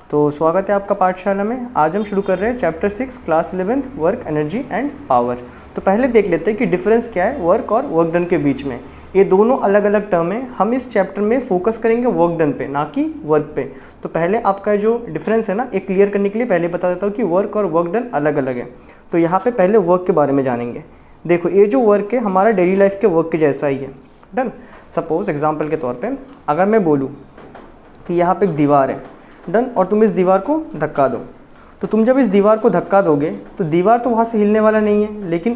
तो स्वागत है आपका पाठशाला में। आज हम शुरू कर रहे हैं chapter 6 class 11 work, energy and power. तो पहले देख लेते हैं कि डिफरेंस क्या है वर्क और वर्क डन के बीच में। ये दोनों अलग अलग टर्म है। हम इस चैप्टर में फोकस करेंगे वर्क डन पे, ना कि वर्क पे। तो पहले आपका जो डिफरेंस है ना, एक क्लियर करने के लिए पहले बता देता हूँ कि वर्क और वर्क डन अलग अलग है। तो यहाँ पे पहले वर्क के बारे में जानेंगे। देखो, ये जो वर्क है हमारा डेली लाइफ के वर्क के जैसा ही है। डन। सपोज एग्जाम्पल के तौर पर अगर मैं बोलूँ कि यहाँ पे एक दीवार है, डन, और तुम इस दीवार को धक्का दो, तो तुम जब इस दीवार को धक्का दोगे तो दीवार तो वहाँ से हिलने वाला नहीं है, लेकिन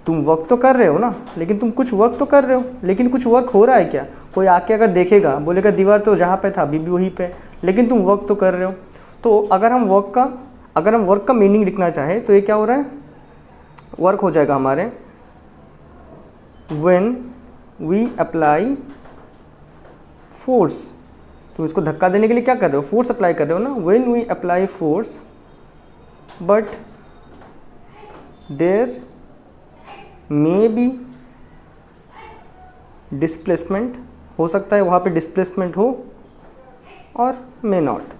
तुम वर्क तो कर रहे हो ना, लेकिन तुम कुछ वर्क तो कर रहे हो, लेकिन कुछ वर्क हो रहा है क्या? कोई आके अगर देखेगा बोलेगा दीवार तो जहाँ पे था अभी भी वहीं पे, लेकिन तुम वर्क तो कर रहे हो। तो अगर हम वर्क का मीनिंग लिखना चाहें तो ये क्या हो रहा है? वर्क हो जाएगा हमारे व्हेन वी अप्लाई फोर्स। तुम इसको धक्का देने के लिए क्या कर रहे हो? फोर्स अप्लाई कर रहे हो ना। When we apply force but there may be displacement, हो सकता है वहाँ पे डिस्प्लेसमेंट हो और मे नॉट,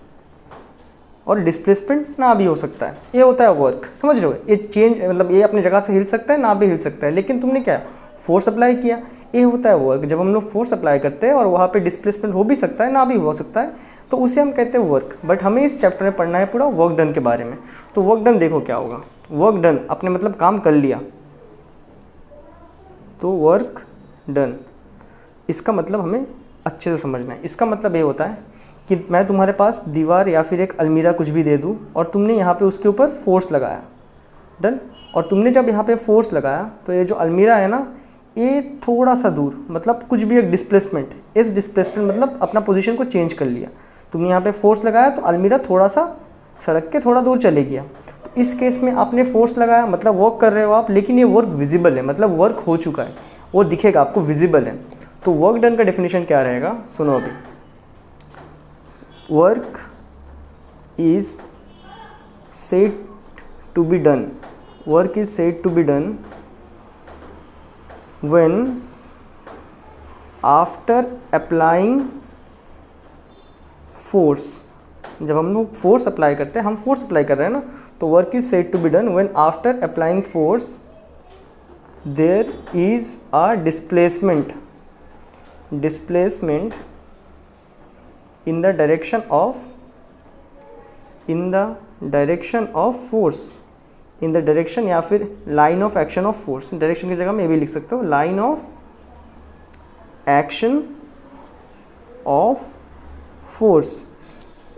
और डिस्प्लेसमेंट ना भी हो सकता है। ये होता है वर्क, समझ रहे हो? ये चेंज मतलब ये अपनी जगह से हिल सकता है, ना भी हिल सकता है, लेकिन तुमने क्या फोर्स अप्लाई किया, ये होता है वर्क। जब हम लोग फोर्स अप्लाई करते हैं और वहाँ पे डिस्प्लेसमेंट हो भी सकता है, ना भी हो सकता है, तो उसे हम कहते हैं वर्क। बट हमें इस चैप्टर में पढ़ना है पूरा वर्क डन के बारे में। तो वर्क डन देखो क्या होगा। वर्क डन अपने मतलब काम कर लिया, तो वर्क डन इसका मतलब हमें अच्छे से समझना है। इसका मतलब ये होता है कि मैं तुम्हारे पास दीवार या फिर एक अलमीरा कुछ भी दे दूँ और तुमने यहाँ पे उसके ऊपर फोर्स लगाया, डन, और तुमने जब यहाँ पे फोर्स लगाया तो ये जो अलमीरा है ना, ये थोड़ा सा दूर, मतलब कुछ भी एक डिस्प्लेसमेंट, इस डिस्प्लेसमेंट मतलब अपना पोजीशन को चेंज कर लिया। तुमने यहाँ पे फोर्स लगाया तो अलमीरा थोड़ा सा सड़क के थोड़ा दूर चले गया। तो इस केस में आपने फोर्स लगाया, मतलब वर्क कर रहे हो आप, लेकिन ये वर्क विजिबल है, मतलब वर्क हो चुका है, वो दिखेगा आपको, विजिबल है। तो वर्क डन का डेफिनेशन क्या रहेगा, सुनो अभी। Work is said to be done, work is said to be done when after applying force। जब हम लोग फोर्स अप्लाई करते हैं, हम फोर्स अप्लाई कर रहे हैं ना, तो work is said to be done when after applying force there is a displacement in the direction of force, in the direction या फिर line of action of force. Direction की जगह में ये भी लिख सकते हो, line of action of force.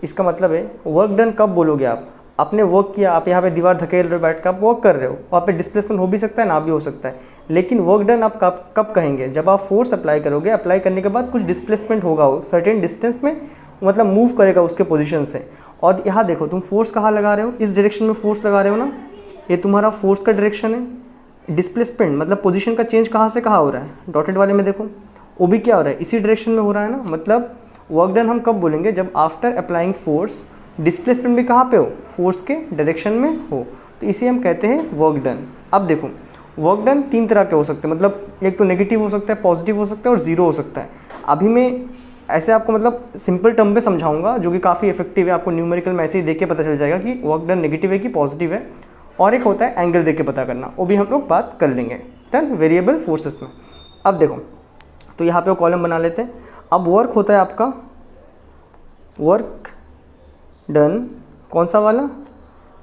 इसका मतलब है वर्क डन कब बोलोगे आप? आपने वर्क किया, आप यहाँ पे दीवार धकेल रहे हो, बैठ कर आप वर्क कर रहे हो, वहाँ पे डिस्प्लेसमेंट हो भी सकता है, ना भी हो सकता है, लेकिन वर्क डन आप कब कहेंगे? जब आप फोर्स अप्लाई करोगे, अप्लाई करने के बाद कुछ डिस्प्लेसमेंट होगा, हो सर्टेन डिस्टेंस में, मतलब मूव करेगा उसके पोजीशन से। और यहाँ देखो, तुम फोर्स कहाँ लगा रहे हो? इस डायरेक्शन में फोर्स लगा रहे हो ना, ये तुम्हारा फोर्स का डायरेक्शन है। डिस्प्लेसमेंट मतलब पोजीशन का चेंज कहाँ से कहाँ हो रहा है? डॉटेड वाले में देखो, वो भी क्या हो रहा है? इसी डायरेक्शन में हो रहा है ना। मतलब वर्क डन हम कब बोलेंगे? जब आफ्टर अप्लाइंग फोर्स डिस्प्लेसमेंट भी कहाँ पे हो? फोर्स के डायरेक्शन में हो, तो इसे हम कहते हैं वर्क डन। अब देखो, वर्क डन 3 तरह के हो सकते हैं, मतलब एक तो नेगेटिव हो सकता है, पॉजिटिव हो सकता है और ज़ीरो हो सकता है। अभी मैं ऐसे आपको मतलब सिंपल टर्म में समझाऊंगा जो कि काफ़ी इफेक्टिव है। आपको न्यूमेरिकल में ऐसे ही देख के पता चल जाएगा कि वर्क डन नेगेटिव है कि पॉजिटिव है। और एक होता है एंगल देख के पता करना, वो भी हम लोग बात कर लेंगे, डन, वेरिएबल फोर्सेस में। अब देखो, तो यहाँ पे वो कॉलम बना लेते हैं। अब वर्क होता है आपका वर्क डन, कौन सा वाला?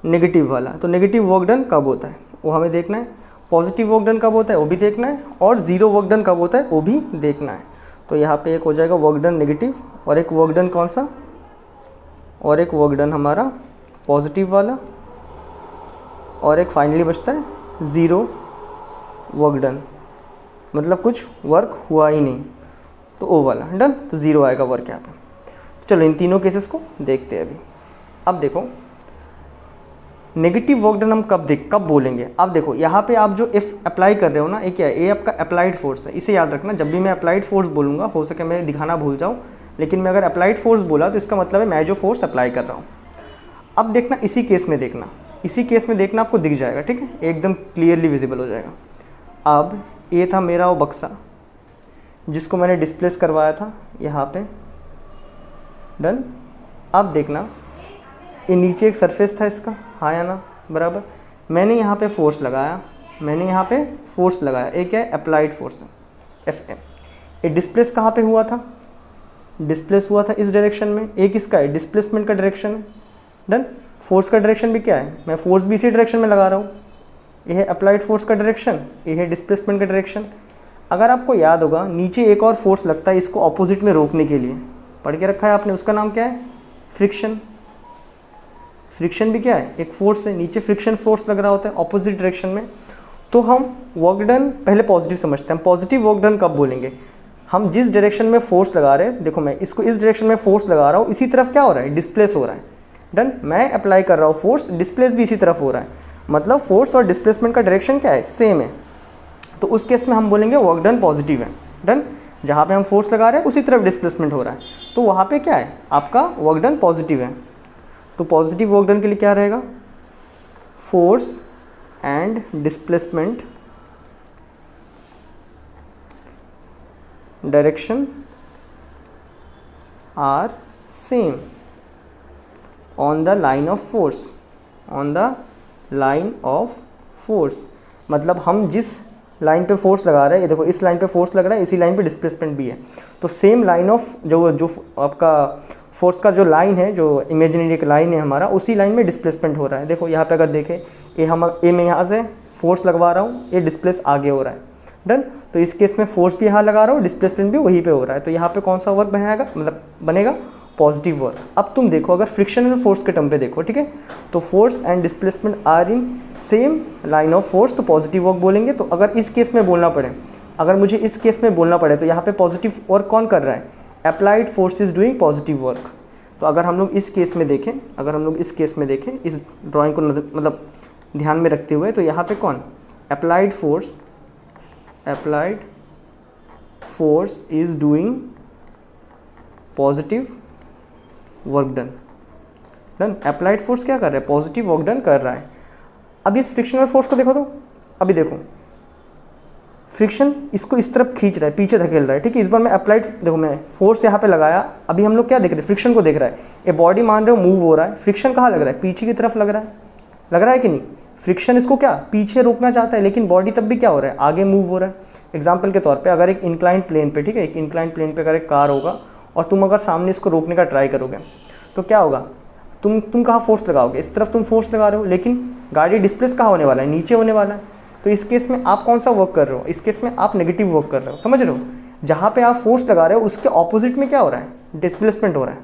नेगेटिव वाला। तो नेगेटिव वर्क डन कब होता है वो हमें देखना है, पॉजिटिव वर्क डन कब होता है वो भी देखना है, और ज़ीरो वर्क डन कब होता है वो भी देखना है। तो यहाँ पे एक हो जाएगा वर्क डन नेगेटिव, और एक वर्क डन कौन सा? और एक वर्क डन हमारा पॉजिटिव वाला, और एक फाइनली बचता है ज़ीरो वर्क डन, मतलब कुछ वर्क हुआ ही नहीं, तो ओ वाला, डन। तो ज़ीरो आएगा वर्क यहाँ पे। चलो इन तीनों केसेस को देखते हैं अभी। अब देखो, नेगेटिव वर्क डन हम कब बोलेंगे? अब देखो, यहाँ पे आप जो इफ़ अप्लाई कर रहे हो ना, ये क्या है? ये आपका अप्लाइड फोर्स है। इसे याद रखना, जब भी मैं अप्लाइड फोर्स बोलूँगा, हो सके मैं दिखाना भूल जाऊँ, लेकिन मैं अगर अप्लाइड फोर्स बोला तो इसका मतलब है मैं जो फोर्स अप्लाई कर रहा हूँ। अब देखना, इसी केस में देखना आपको दिख जाएगा, ठीक है, एकदम क्लियरली विजिबल हो जाएगा। अब ये था मेरा वो बक्सा जिसको मैंने डिस्प्लेस करवाया था यहाँ पे, डन। अब देखना ये नीचे एक सरफेस था इसका, हाँ या ना, बराबर। मैंने यहाँ पे फोर्स लगाया, मैंने यहाँ पे फोर्स लगाया, एक क्या है अप्लाइड फोर्स है, एफ एम। ये डिस्प्लेस कहाँ पे हुआ था, डिस्प्लेस हुआ था इस डायरेक्शन में। एक इसका है डिस्प्लेसमेंट का डायरेक्शन है, डन। फोर्स का डायरेक्शन भी क्या है, मैं फोर्स भी इसी डायरेक्शन में लगा रहा हूँ। ये है अप्लाइड फोर्स का डायरेक्शन, ये है डिस्प्लेसमेंट का डायरेक्शन। अगर आपको याद होगा नीचे एक और फोर्स लगता है इसको ऑपोजिट में रोकने के लिए, पढ़ के रखा है आपने, उसका नाम क्या है, फ्रिक्शन। फ्रिक्शन भी क्या है, एक फोर्स है, नीचे फ्रिक्शन फोर्स लग रहा होता है ऑपोजिट डायरेक्शन में। तो हम वर्क डन पहले पॉजिटिव समझते हैं। हम पॉजिटिव वर्क डन कब बोलेंगे, हम जिस डायरेक्शन में फोर्स लगा रहे हैं, देखो मैं इसको इस डायरेक्शन में फोर्स लगा रहा हूँ, इसी तरफ क्या हो रहा है, डिस्प्लेस हो रहा है, डन। मैं अप्लाई कर रहा हूँ फोर्स, डिस्प्लेस भी इसी तरफ हो रहा है, मतलब फोर्स और डिस्प्लेसमेंट का डायरेक्शन क्या है, सेम है। तो उस केस में हम बोलेंगे वर्क डन पॉजिटिव है, डन। जहाँ पे हम फोर्स लगा रहे हैं उसी तरफ डिस्प्लेसमेंट हो रहा है, तो वहाँ पे क्या है, आपका वर्क डन पॉजिटिव है। तो पॉजिटिव वर्क डन के लिए क्या रहेगा, force and displacement direction are same on the line of force, on the line of force. मतलब हम जिस लाइन पे फोर्स लगा रहे हैं, ये देखो इस लाइन पे फोर्स लग रहा है, इसी लाइन पे डिस्प्लेसमेंट भी है, तो सेम लाइन ऑफ जो आपका फोर्स का जो लाइन है, जो इमेजिनरी एक लाइन है हमारा, उसी लाइन में डिस्प्लेसमेंट हो रहा है। देखो यहाँ पे अगर देखें, ये मैं यहाँ से फोर्स लगवा रहा हूँ, ये डिस्प्लेस आगे हो रहा है, डन। तो इस केस में फोर्स भी यहाँ लगा रहा हूँ, डिस्प्लेसमेंट भी वहीं पे हो रहा है, तो यहाँ पे कौन सा वर्क बनेगा, मतलब बनेगा पॉजिटिव वर्क। अब तुम देखो अगर फ्रिक्शन एंड फोर्स के टर्म पे देखो, ठीक है, तो force and displacement are in same line of force, तो पॉजिटिव वर्क बोलेंगे। तो अगर इस केस में बोलना पड़े, अगर मुझे इस केस में बोलना पड़े, तो यहाँ पे पॉजिटिव वर्क कौन कर रहा है, applied force is doing positive work. तो अगर हम लोग इस केस में देखें, अगर हम लोग इस केस में देखें, इस ड्राइंग को मतलब ध्यान में रखते हुए, तो यहाँ पे कौन, applied force is doing positive work done, done. Applied force क्या कर रहा है, पॉजिटिव वर्क डन कर रहा है। अब इस फ्रिक्शनल फोर्स को देखो, तो अभी देखो फ्रिक्शन इसको इस तरफ खींच रहा है, पीछे धकेल रहा है, ठीक है। इस बार मैं अप्लाइड, देखो मैं फोर्स यहाँ पे लगाया, अभी हम लोग क्या देख रहे हैं, फ्रिक्शन को देख रहा है। ये बॉडी मान रहे हो मूव हो रहा है, फ्रिक्शन कहाँ लग रहा है, पीछे की तरफ लग रहा है कि नहीं। फ्रिक्शन इसको क्या पीछे रोकना चाहता है, लेकिन बॉडी तब भी क्या हो रहा है, आगे मूव हो रहा है। एग्जाम्पल के तौर पर अगर एक इंक्लाइंड प्लेन पे, ठीक है, एक इंक्लाइंड प्लेन पे अगर एक कार होगा और तुम अगर सामने इसको रोकने का ट्राई करोगे, तो क्या होगा, तुम कहाँ फोर्स लगाओगे, इस तरफ तुम फोर्स लगा रहे हो, लेकिन गाड़ी डिस्प्लेस कहाँ होने वाला है, नीचे होने वाला है। तो इस केस में आप कौन सा वर्क कर रहे हो, इस केस में आप नेगेटिव वर्क कर रहे हो, समझ रहे हो। जहाँ पे आप फोर्स लगा रहे हो उसके ऑपोजिट में क्या हो रहा है, डिस्प्लेसमेंट हो रहा है।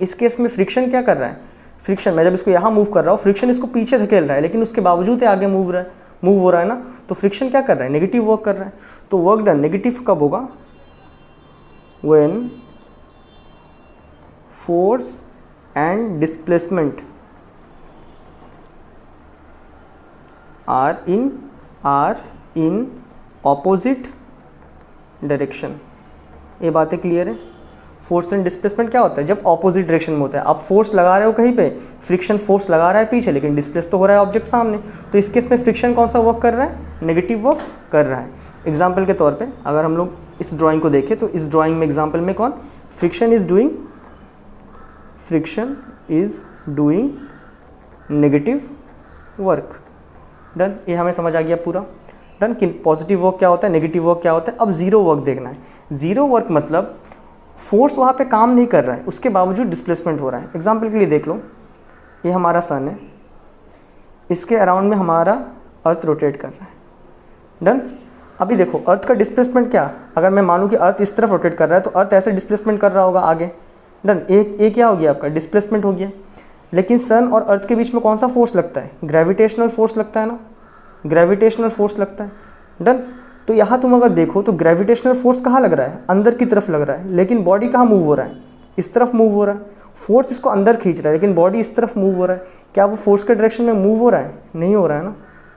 इस केस में फ्रिक्शन क्या कर रहा है, फ्रिक्शन, मैं जब इसको यहाँ मूव कर रहा हूँ, फ्रिक्शन इसको पीछे धकेल रहा है, लेकिन उसके बावजूद आगे मूव हो रहा है ना, तो फ्रिक्शन क्या कर रहा है, नेगेटिव वर्क कर रहा है। तो वर्क डन नेगेटिव कब होगा, when force and displacement are in opposite direction. ये बातें क्लियर है। फोर्स एंड डिस्प्लेसमेंट क्या होता है, जब ऑपोजिट डायरेक्शन में होता है। आप फोर्स लगा रहे हो कहीं पे, फ्रिक्शन फोर्स लगा रहा है पीछे, लेकिन डिस्प्लेस तो हो रहा है ऑब्जेक्ट सामने। तो इस केस में फ्रिक्शन कौन सा वर्क कर रहा है, नेगेटिव वर्क कर रहा है। एग्जाम्पल के तौर पे अगर हम लोग इस ड्राइंग को देखें, तो इस ड्राइंग में एग्जाम्पल में कौन, friction is doing negative work, done. ये हमें समझ आ गया पूरा, डन। कि पॉजिटिव वर्क क्या होता है, नेगेटिव वर्क क्या होता है। अब जीरो वर्क देखना है। जीरो वर्क मतलब फोर्स वहाँ पे काम नहीं कर रहा है, उसके बावजूद डिस्प्लेसमेंट हो रहा है। एग्जाम्पल के लिए देख लो, ये हमारा सन है, इसके अराउंड में हमारा अर्थ रोटेट कर रहा है, डन। अभी देखो अर्थ का डिस्प्लेसमेंट क्या, अगर मैं मानूँ कि अर्थ इस तरफ रोटेट कर रहा है, तो अर्थ ऐसे डिस्प्लेसमेंट कर रहा होगा आगे, डन। एक क्या हो गया आपका, डिस्प्लेसमेंट हो गया। लेकिन सन और अर्थ के बीच में कौन सा फोर्स लगता है, ग्रेविटेशनल फोर्स लगता है ना, ग्रेविटेशनल फोर्स लगता है, डन। तो यहाँ तुम अगर देखो तो ग्रेविटेशनल फोर्स कहाँ लग रहा है, अंदर की तरफ लग रहा है, लेकिन बॉडी कहाँ मूव हो रहा है, इस तरफ मूव हो रहा है। फोर्स इसको अंदर खींच रहा है, लेकिन बॉडी इस तरफ मूव हो रहा है। क्या वो फोर्स के डायरेक्शन में मूव हो रहा है, नहीं हो रहा है ना,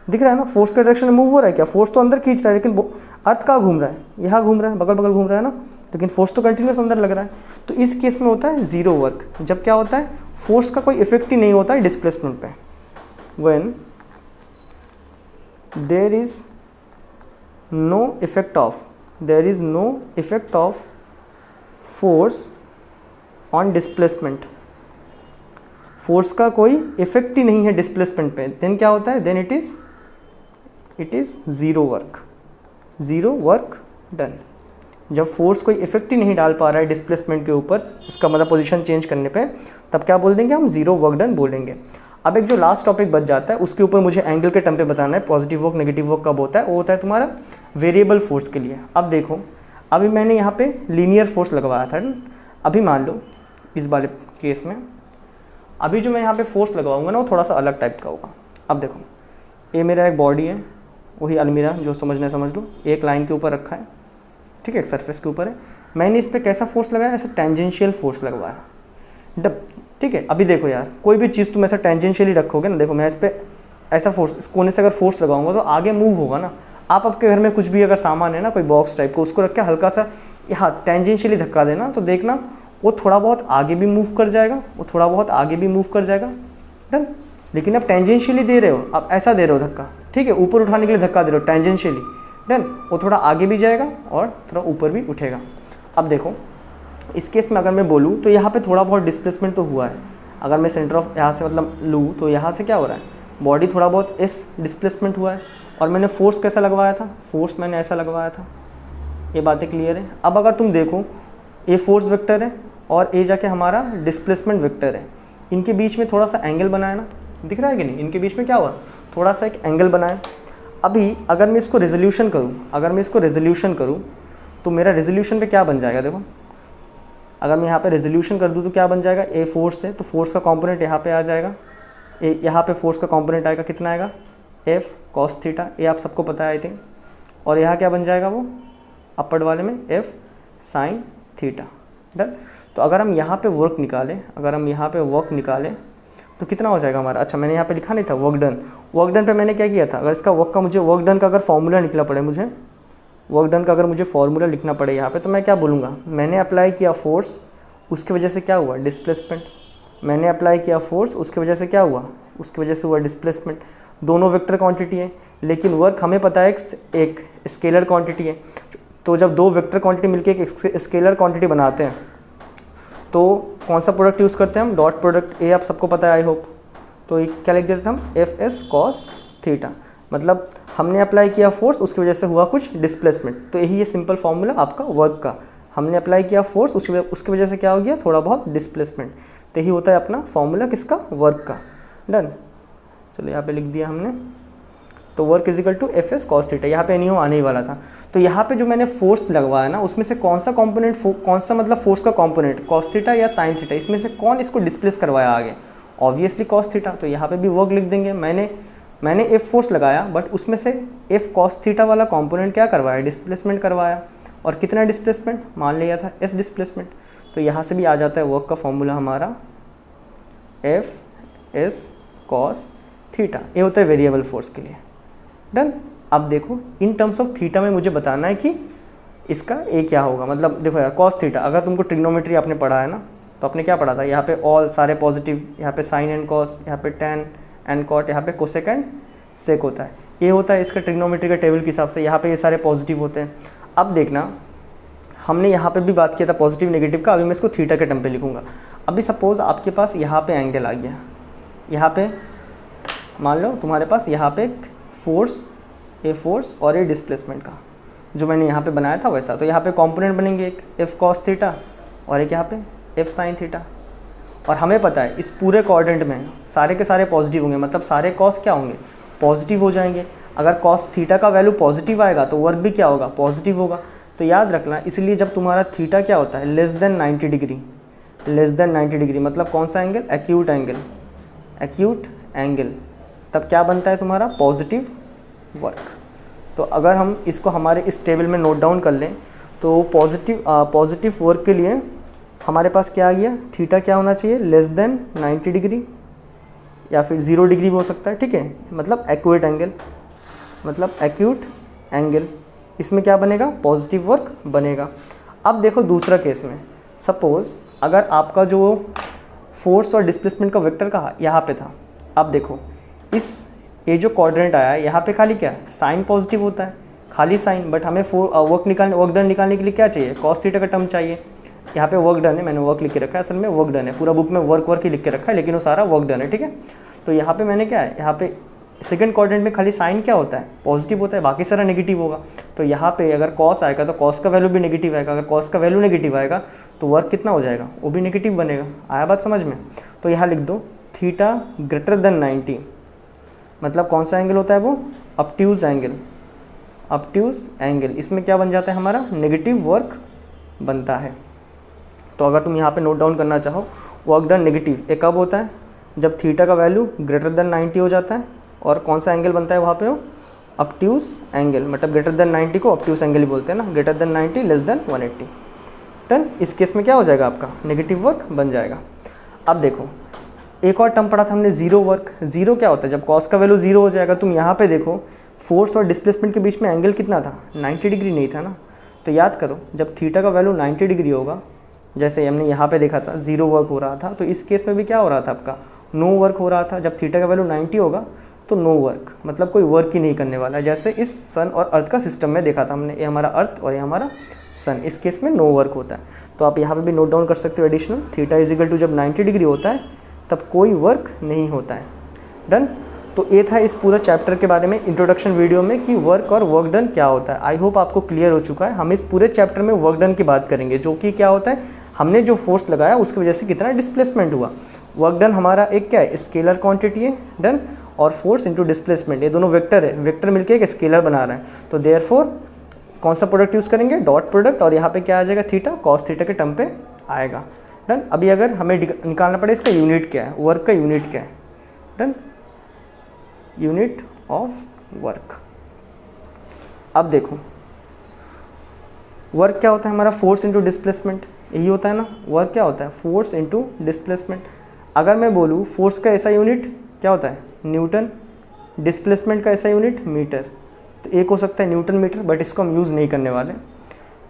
दिख रहा है ना, फोर्स के डायरेक्शन में मूव हो रहा है क्या, फोर्स तो अंदर खींच रहा है, लेकिन अर्थ कहाँ घूम रहा है, यहाँ घूम रहा है, बगल बगल घूम रहा है ना, लेकिन फोर्स तो कंटिन्यूस अंदर लग रहा है। तो इस केस में होता है जीरो वर्क, जब क्या होता है, फोर्स का कोई इफेक्ट ही नहीं होता है डिस्प्लेसमेंट पे। When there is no effect of force on displacement, force का कोई इफेक्ट ही नहीं है डिस्प्लेसमेंट पे, देन क्या होता है, then it is zero work done. जब फोर्स कोई इफेक्ट ही नहीं डाल पा रहा है डिस्प्लेसमेंट के ऊपर, उसका मतलब पोजीशन चेंज करने पे, तब क्या बोल देंगे हम, ज़ीरो वर्क डन बोलेंगे। अब एक जो लास्ट टॉपिक बच जाता है उसके ऊपर मुझे एंगल के टर्म पे बताना है पॉजिटिव वर्क नेगेटिव वर्क कब होता है, वो होता है तुम्हारा वेरिएबल फोर्स के लिए। अब देखो, अभी मैंने यहाँ पे लीनियर फोर्स लगवाया था, अभी मान लो इस वाले केस में अभी जो मैं यहाँ पे फोर्स लगवाऊंगा ना वो थोड़ा सा अलग टाइप का होगा। अब देखो, ये मेरा एक बॉडी है, वही अलमीरा जो समझना है समझ लो, एक लाइन के ऊपर रखा है, ठीक है, एक सरफेस के ऊपर है, मैंने इस पर कैसा फोर्स लगाया, ऐसा टेंजेंशियल फोर्स लगवाया। ठीक है, अभी देखो यार, कोई भी चीज़ तुम ऐसा टेंजेंशियली रखोगे ना, देखो मैं इस पर ऐसा फोर्स, इस कोने से अगर फोर्स लगाऊंगा तो आगे मूव होगा ना। आप आपके घर में कुछ भी अगर सामान है ना, कोई बॉक्स टाइप को, उसको रख के हल्का सा यहाँ टेंजेंशियली धक्का देना, तो देखना वो थोड़ा बहुत आगे भी मूव कर जाएगा, वो थोड़ा बहुत आगे भी मूव कर जाएगा, डन। लेकिन आप टेंजेंशियली दे रहे हो, आप ऐसा दे रहे हो धक्का, ठीक है, ऊपर उठाने के लिए धक्का दे रहे हो टेंजेंशियली, डन, वो थोड़ा आगे भी जाएगा और थोड़ा ऊपर भी उठेगा। अब देखो इस केस में अगर मैं बोलूँ तो यहाँ पे थोड़ा बहुत डिस्प्लेसमेंट तो हुआ है। अगर मैं सेंटर ऑफ यहाँ से मतलब लूँ तो यहाँ से क्या हो रहा है, बॉडी थोड़ा बहुत इस डिस्प्लेसमेंट हुआ है, और मैंने फोर्स कैसा लगवाया था, फोर्स मैंने ऐसा लगवाया था। ये बातें क्लियर है। अब अगर तुम देखो, ए फोर्स वेक्टर है और ए जाके हमारा डिस्प्लेसमेंट वेक्टर है, इनके बीच में थोड़ा सा एंगल बनाया ना, दिख रहा है कि नहीं, इनके बीच में क्या हुआ, थोड़ा सा एक एंगल बनाया। अभी अगर मैं इसको रेजोल्यूशन करूँ, तो मेरा रेजोल्यूशन पे क्या बन जाएगा, देखो अगर मैं यहाँ पे रेजोल्यूशन कर दूँ तो क्या बन जाएगा, ए फोर्स है तो फोर्स का कंपोनेंट यहाँ पे आ जाएगा, यहाँ पे फोर्स का कंपोनेंट आएगा, कितना आएगा, एफ कॉस थीटा, ये आप सबको पता है आई थिंक, और यहाँ क्या बन जाएगा वो अपर वाले में एफ साइन थीटा, डन। तो अगर हम यहाँ पे वर्क निकालें, तो कितना हो जाएगा हमारा, अच्छा मैंने यहाँ पे लिखा नहीं था वर्क डन पे मैंने क्या किया था, अगर इसका वर्क का मुझे वर्क डन का अगर फॉर्मूला निकला पड़े, मुझे वर्क डन का अगर मुझे फॉर्मूला लिखना पड़े यहाँ पे, तो मैं क्या बोलूँगा, मैंने अप्लाई किया फोर्स, उसकी वजह से क्या हुआ, डिस्प्लेसमेंट, मैंने अप्लाई किया फोर्स, उसकी वजह से क्या हुआ, उसकी वजह से हुआ डिस्प्लेसमेंट। दोनों वेक्टर क्वांटिटी है, लेकिन वर्क हमें पता है एक स्केलर क्वांटिटी है। तो जब दो वेक्टर क्वांटिटी मिलके एक स्केलर क्वांटिटी बनाते हैं तो कौन सा प्रोडक्ट यूज़ करते हैं हम, डॉट प्रोडक्ट, ये आप सबको पता है आई होप। तो एक क्या लिख देते थे हम, एफ एस कॉस थीटा, मतलब हमने अप्लाई किया फोर्स, उसकी वजह से हुआ कुछ डिस्प्लेसमेंट। तो यही है सिंपल फॉर्मूला आपका वर्क का, हमने अप्लाई किया फोर्स, उसकी वजह से क्या हो गया, थोड़ा बहुत डिस्प्लेसमेंट। तो यही होता है अपना फॉर्मूला किसका, वर्क का, डन। चलो यहाँ पे लिख दिया हमने, तो work is equal to F S cos theta, यहाँ पे नहीं हो आने ही वाला था। तो यहाँ पे जो मैंने फोर्स लगवाया ना, उसमें से कौन सा कंपोनेंट, कौन सा मतलब फोर्स का कंपोनेंट, कॉस थीटा या साइन थीटा, इसमें से कौन इसको डिस्प्लेस करवाया आगे, ऑब्वियसली कॉस थीटा। तो यहाँ पे भी वर्क लिख देंगे, मैंने एफ फोर्स लगाया, बट उसमें से एफ कॉस थीटा वाला कंपोनेंट क्या करवाया, डिस्प्लेसमेंट करवाया। और कितना डिस्प्लेसमेंट, मान लिया था एस डिस्प्लेसमेंट। तो यहाँ से भी आ जाता है वर्क का फॉर्मूला हमारा एफ एस कॉस थीटा, ये होता है वेरिएबल फोर्स के लिए, डन। अब देखो इन टर्म्स ऑफ थीटा में मुझे बताना है कि इसका ए क्या होगा। मतलब देखो यार, कॉस थीटा, अगर तुमको ट्रिग्नोमेट्री आपने पढ़ा है ना, तो आपने क्या पढ़ा था, यहाँ पे ऑल सारे पॉजिटिव, यहाँ पे साइन एंड कॉस, यहाँ पे टेन एंड कॉट, यहाँ पे कोसेक एंड सेक होता है। ये होता है इसका ट्रिग्नोमेट्री का टेबल के हिसाब से, यहाँ पे ये सारे पॉजिटिव होते हैं। अब देखना, हमने यहाँ पे भी बात किया था पॉजिटिव नेगेटिव का, अभी मैं इसको थीटा के टर्म पे लिखूँगा। अभी सपोज आपके पास यहाँ पे एंगल आ गया, यहाँ पे मान लो तुम्हारे पास यहाँ पे फोर्स, ए फोर्स और ए डिस्प्लेसमेंट का जो मैंने यहाँ पे बनाया था वैसा। तो यहाँ पे कंपोनेंट बनेंगे, एक एफ कॉस थीटा और एक यहाँ पे एफ साइन थीटा। और हमें पता है इस पूरे क्वाड्रेंट में सारे के सारे पॉजिटिव होंगे, मतलब सारे कॉस क्या होंगे, पॉजिटिव हो जाएंगे। अगर कॉस थीटा का वैल्यू पॉजिटिव आएगा तो वर्क भी क्या होगा, पॉजिटिव होगा। तो याद रखना, इसलिए जब तुम्हारा थीटा क्या होता है, less than 90 degree, less than 90 degree मतलब कौन सा angle, acute angle, acute angle, तब क्या बनता है तुम्हारा, पॉजिटिव वर्क। तो अगर हम इसको हमारे इस टेबल में नोट डाउन कर लें तो पॉजिटिव वर्क के लिए हमारे पास क्या आ गया, थीटा क्या होना चाहिए, लेस देन 90 डिग्री या फिर 0 डिग्री भी हो सकता है, ठीक है, मतलब एक्यूट एंगल, मतलब एक्यूट एंगल। इसमें क्या बनेगा, पॉजिटिव वर्क बनेगा। अब देखो दूसरा केस में, सपोज अगर आपका जो फोर्स और डिस्प्लेसमेंट का वेक्टर कहा यहाँ पे था, अब देखो ये जो क्वाड्रेंट आया है यहाँ पे खाली क्या है, साइन पॉजिटिव होता है, खाली साइन, बट हमें वर्क डन निकालने के लिए क्या चाहिए, कॉस थीटा का टर्म चाहिए, यहाँ पे वर्क डन है, मैंने वर्क लिख के रखा है, असल में वर्क डन है, पूरा बुक में वर्क ही लिख के रखा है, लेकिन वो सारा वर्क डन है, ठीक है। तो यहाँ पे मैंने क्या है, यहाँ पे सेकंड क्वाड्रेंट में खाली साइन क्या होता है, पॉजिटिव होता है, बाकी सारा नेगेटिव होगा। तो यहाँ पे अगर कॉस आएगा तो कॉस का वैल्यू भी नेगेटिव आएगा, अगर कॉस का वैल्यू नेगेटिव आएगा तो वर्क कितना हो जाएगा, वो भी नेगेटिव बनेगा। आया बात समझ में? तो यहाँ लिख दो थीटा ग्रेटर देन 90, मतलब कौन सा एंगल होता है वो, ऑब्ट्यूज एंगल, ऑब्ट्यूज एंगल, इसमें क्या बन जाता है हमारा, नेगेटिव वर्क बनता है। तो अगर तुम यहाँ पे नोट डाउन करना चाहो, वर्क डन नेगेटिव ये कब होता है, जब थीटा का वैल्यू ग्रेटर देन 90 हो जाता है, और कौन सा एंगल बनता है वहाँ पे वो, ऑब्ट्यूज एंगल, मतलब ग्रेटर देन 90 को ऑब्ट्यूज एंगल ही बोलते हैं ना, greater than 90 less than 180। Done, इस केस में क्या हो जाएगा आपका, नेगेटिव वर्क बन जाएगा। अब देखो एक और टर्म पढ़ा था हमने, जीरो वर्क। जीरो क्या होता है, जब कॉस का वैल्यू जीरो हो जाएगा। तुम यहाँ पे देखो फोर्स और डिस्प्लेसमेंट के बीच में एंगल कितना था, 90 डिग्री नहीं था ना। तो याद करो जब थीटा का वैल्यू 90 डिग्री होगा, जैसे हमने यहाँ पे देखा था जीरो वर्क हो रहा था, तो इस केस में भी क्या हो रहा था आपका, नो वर्क हो रहा था। जब थीटा का वैल्यू 90 होगा तो नो वर्क, मतलब कोई वर्क ही नहीं करने वाला, जैसे इस सन और अर्थ का सिस्टम में देखा था हमने, ये हमारा अर्थ और ये हमारा सन, इस केस में नो वर्क होता है। तो आप यहाँ पे भी नोट डाउन कर सकते हो additional, theta is equal to जब 90 डिग्री होता है तब कोई वर्क नहीं होता है। डन। तो ये था इस पूरा चैप्टर के बारे में इंट्रोडक्शन वीडियो में कि वर्क और वर्क डन क्या होता है। आई होप आपको क्लियर हो चुका है। हम इस पूरे चैप्टर में वर्क डन की बात करेंगे, जो कि क्या होता है, हमने जो फोर्स लगाया उसकी वजह से कितना डिस्प्लेसमेंट हुआ। वर्क डन हमारा एक क्या है, स्केलर क्वांटिटी है। डन। और फोर्स इंटू डिस्प्लेसमेंट, ये दोनों वेक्टर है, वेक्टर मिलके एक स्केलर बना रहा है। तो देयरफॉर कौन सा प्रोडक्ट यूज़ करेंगे, डॉट प्रोडक्ट, और यहाँ पे क्या आ जाएगा, थीटा, कॉस थीटा के टर्म पे आएगा। डन। अभी अगर हमें निकालना पड़े इसका यूनिट क्या है, वर्क का यूनिट क्या है। डन। Unit of work. अब देखो वर्क क्या होता है हमारा, फोर्स इंटू डिस्प्लेसमेंट, यही होता है ना। वर्क क्या होता है, फोर्स इंटू डिस्प्लेसमेंट। अगर मैं बोलूँ फोर्स का ऐसा यूनिट क्या होता है, न्यूटन, डिस्प्लेसमेंट का ऐसा यूनिट मीटर, तो एक हो सकता है न्यूटन मीटर, बट इसको हम यूज़ नहीं करने वाले।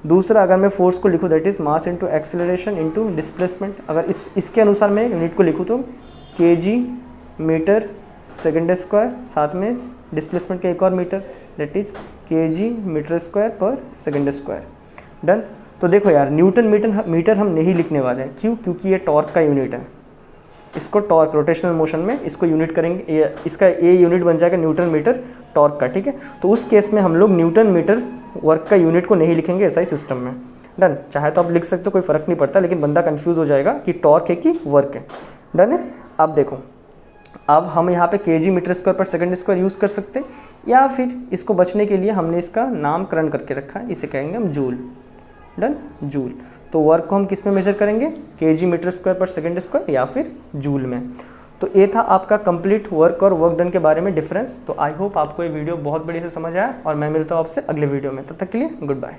दूसरा, अगर मैं फोर्स को लिखूँ that is mass into acceleration into displacement, अगर इसके अनुसार मैं यूनिट को लिखूँ तो केजी मीटर सेकेंड स्क्वायर, साथ में डिस्प्लेसमेंट का एक और metre that is kg metre square per second square. Done. तो देखो यार, न्यूटन मीटर हम नहीं लिखने वाले हैं, क्यों, क्योंकि ये टॉर्क का यूनिट है। इसको टॉर्क, रोटेशनल मोशन में इसको यूनिट करेंगे, इसका ए यूनिट बन जाएगा न्यूटन मीटर टॉर्क का, ठीक है। तो उस केस में हम लोग न्यूटन मीटर वर्क का यूनिट को नहीं लिखेंगे ऐसा ही सिस्टम में। डन। चाहे तो आप लिख सकते हो, कोई फ़र्क नहीं पड़ता, लेकिन बंदा कंफ्यूज हो जाएगा कि टॉर्क है कि वर्क है। डन है। अब देखो, अब हम यहाँ पे केजी मीटर स्क्वायर पर सेकंड स्क्वायर यूज़ कर सकते हैं, या फिर इसको बचने के लिए हमने इसका नामकरण करके रखा है, इसे कहेंगे हम जूल। डन। जूल। तो वर्क को हम किस में मेजर करेंगे, केजी मीटर स्क्वायर पर सेकंड स्क्वायर या फिर जूल में। तो ये था आपका कंप्लीट वर्क और वर्क डन के बारे में डिफरेंस। तो आई होप आपको ये वीडियो बहुत बढ़िया से समझ आया, और मैं मिलता हूँ आपसे अगले वीडियो में। तब तक के लिए गुड बाय।